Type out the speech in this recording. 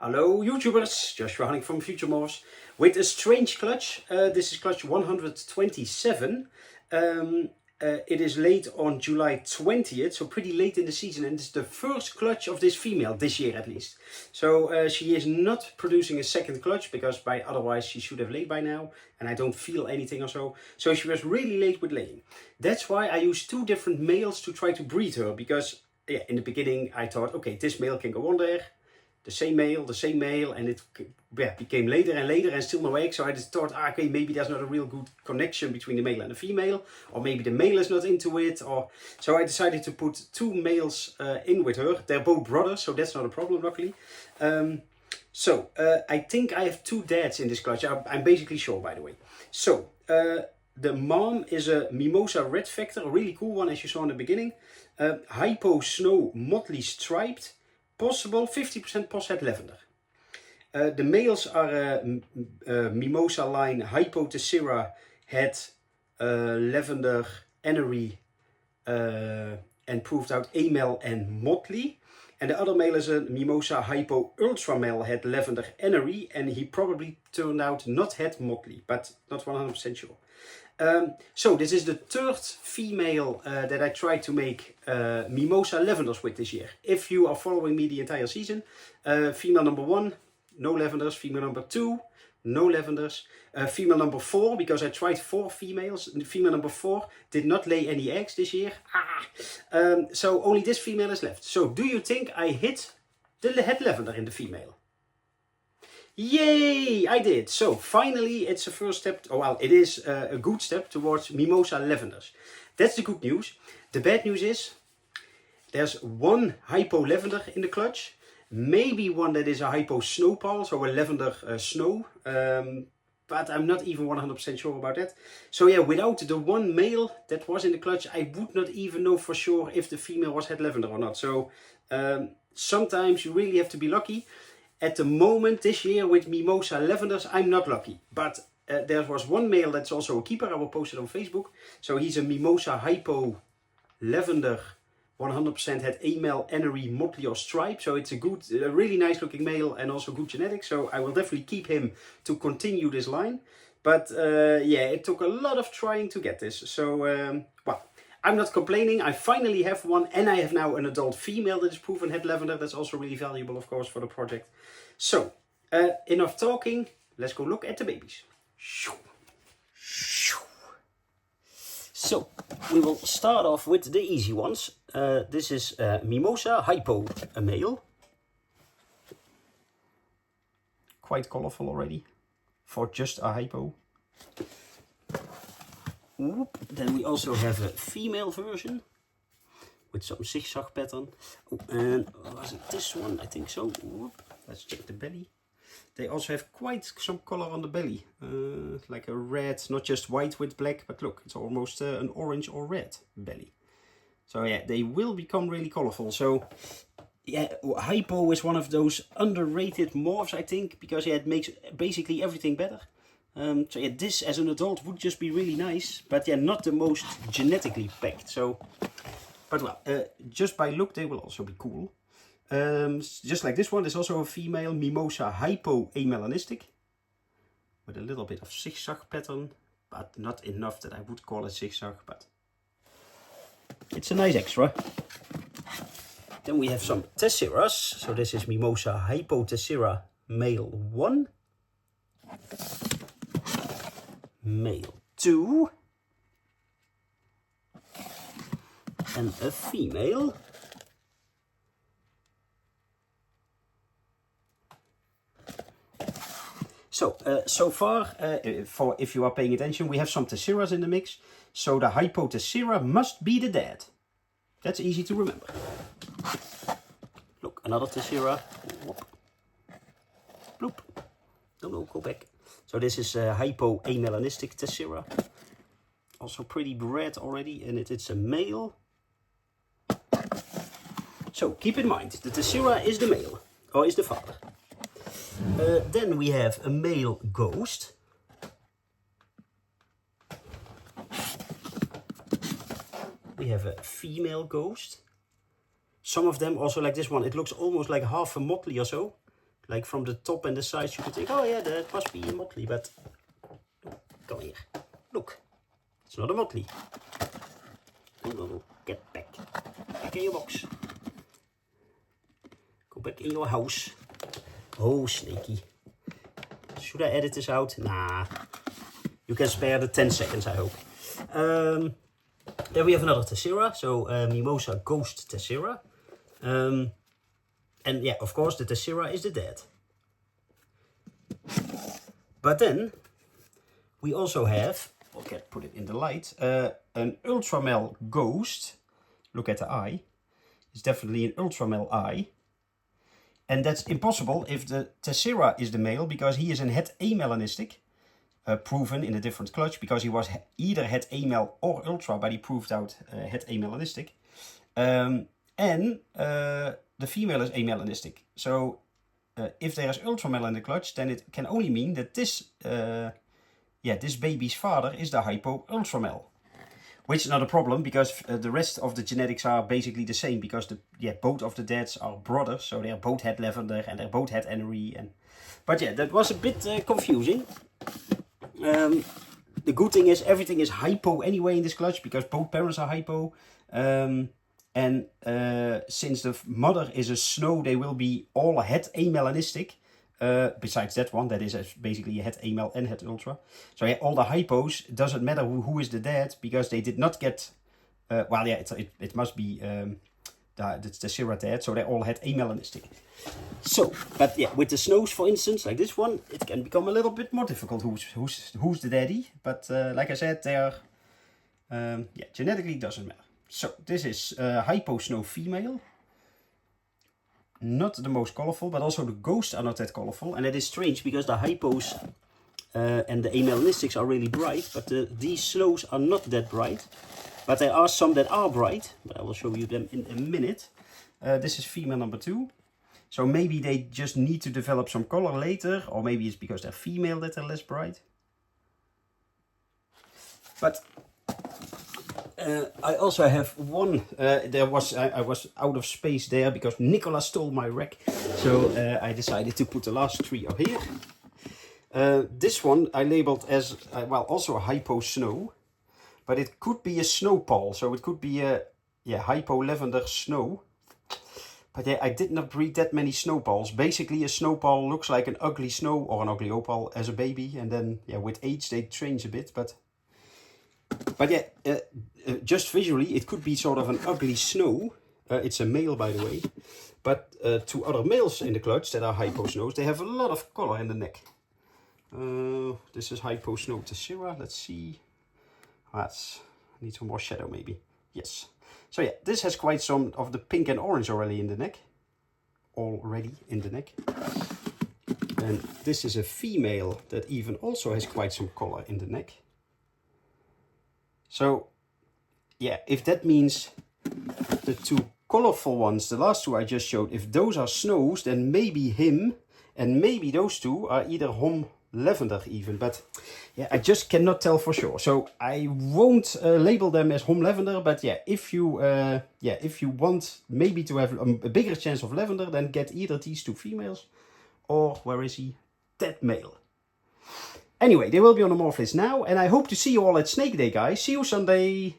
Hello YouTubers, Joshua Hanning from FutureMorphs with a strange clutch. This is clutch 127. It is late on July 20th, so pretty late in the season, and it's the first clutch of this female, this year at least. So she is not producing a second clutch, because otherwise she should have laid by now, and I don't feel anything or so. So she was really late with laying. That's why I used two different males to try to breed her, because in the beginning I thought, okay, this male can go on there. The same male, and it became later and later and still no egg. So I just thought, okay, maybe there's not a real good connection between the male and the female, or maybe the male is not into it. So I decided to put two males in with her. They're both brothers, so that's not a problem, luckily. I think I have two dads in this clutch. I'm basically sure, by the way. So the mom is a Mimosa red factor, a really cool one, as you saw in the beginning. Hypo snow motley striped. Possible 50% post-head lavender. The males are Mimosa line Hypo Tessera head lavender Enery and proved out A-male and motley. And the other male is a Mimosa Hypo Ultra male head lavender Enery, and he probably turned out not head motley, but not 100% sure. So this is the third female that I tried to make Mimosa lavenders with this year. If you are following me the entire season, female number 1, no lavenders. Female number 2, no lavenders. Female number 4, because I tried 4 females. Female number 4 did not lay any eggs this year. So only this female is left. So do you think I hit the head lavender in the female? Yay! I did. So finally it's a first step, it is a good step towards Mimosa lavenders. That's the good news. The bad news is there's one hypo lavender in the clutch, maybe one that is a hypo snow pal, so a lavender snow, but I'm not even 100% sure about that. So yeah, without the one male that was in the clutch, I would not even know for sure if the female was head lavender or not. So sometimes you really have to be lucky. At the moment, this year with Mimosa lavenders, I'm not lucky. But there was one male that's also a keeper. I will post it on Facebook. So he's a Mimosa Hypo Lavender, 100% had A-male Enery motley or stripe. So it's a really nice looking male and also good genetics. So I will definitely keep him to continue this line. But yeah, it took a lot of trying to get this. So, I'm not complaining. I finally have one, and I have now an adult female that is proven head lavender. That's also really valuable, of course, for the project. So, enough talking. Let's go look at the babies. So, we will start off with the easy ones. This is Mimosa Hypo, a male. Quite colorful already for just a hypo. Then we also have a female version with some zigzag pattern. Oh, and was it this one? I think so. Let's check the belly. They also have quite some color on the belly, like a red, not just white with black, but look, it's almost an orange or red belly. So yeah, they will become really colorful. So yeah, Hypo is one of those underrated morphs, I think, because yeah, it makes basically everything better. So yeah, this as an adult would just be really nice, but yeah, not the most genetically packed. So, but well, just by look they will also be cool. Just like this one, there's also a female Mimosa Hypo amelanistic with a little bit of zigzag pattern, but not enough that I would call it zigzag, but it's a nice extra. Then we have some tesseras. So this is Mimosa Hypo Tessera male 1. Male 2 and a female. So, so far, for if you are paying attention, we have some tesseras in the mix. So the Hypo Tessera must be the dad. That's easy to remember. Look, another tessera. Bloop. No, go back. So this is a Hypo amelanistic tessera. Also pretty red already, and it's a male. So keep in mind, the tessera is the male, or is the father. Then we have a male ghost. We have a female ghost. Some of them also like this one, it looks almost like half a motley or so. Like from the top and the sides, you could think, oh yeah, that must be a motley, but come here. Look, it's not a motley. No, get back. Back in your box. Go back in your house. Oh, Snaky. Should I edit this out? Nah. You can spare the 10 seconds, I hope. Then we have another Tessera. So Mimosa Ghost Tessera. And yeah, of course, the Tessera is the dead. But then we also have, okay, put it in the light, an Ultramel Ghost. Look at the eye. It's definitely an Ultramel eye. And that's impossible if the Tessera is the male, because he is an het amelanistic, proven in a different clutch, because he was either het amel or ultra, but he proved out het amelanistic. And the female is amelanistic. So if there is ultramel in the clutch, then it can only mean that this baby's father is the hypo ultramel. Which is not a problem, because the rest of the genetics are basically the same, because both of the dads are brothers, so they're both het Lavender and they're both het Enery. But yeah, that was a bit confusing. The good thing is everything is hypo anyway in this clutch, because both parents are hypo. And since the mother is a snow, they will be all het amelanistic. Besides that one, that is basically a het amel and het ultra. So yeah, all the hypos, doesn't matter who is the dad, because they did not get, it must be the Tessera dad, so they're all het amelanistic. So, but yeah, with the snows, for instance, like this one, it can become a little bit more difficult who's the daddy. But like I said, they are, genetically doesn't matter. So this is hypo snow female. Not the most colorful, but also the ghosts are not that colorful. And it is strange, because the hypos and the amelanistics are really bright, but these snows are not that bright. But there are some that are bright, but I will show you them in a minute. This is female number 2. So maybe they just need to develop some color later, or maybe it's because they're female that they're less bright. But I also have one, I was out of space there because Nicola stole my rack. So I decided to put the last 3 up here. This one I labeled as, also a hypo snow. But it could be a snow pall. So it could be a hypo lavender snow. But yeah, I did not breed that many snow palls. Basically a snow pall looks like an ugly snow or an ugly opal as a baby. And then with age they change a bit. But just visually, it could be sort of an ugly snow. It's a male, by the way. But to other males in the clutch that are hypo snows, they have a lot of color in the neck. This is hypo snow Tessera. Let's see. Need some more shadow, maybe. Yes. So yeah, this has quite some of the pink and orange already in the neck. And this is a female that even also has quite some color in the neck. So, yeah, if that means the 2 colorful ones, the last 2 I just showed, if those are snows, then maybe him and maybe those 2 are either hom lavender even. But yeah, I just cannot tell for sure. So I won't label them as hom lavender. But yeah, if you want maybe to have a bigger chance of lavender, then get either these 2 females or where is he? That male. Anyway, they will be on the morph list now, and I hope to see you all at Snake Day, guys. See you Sunday!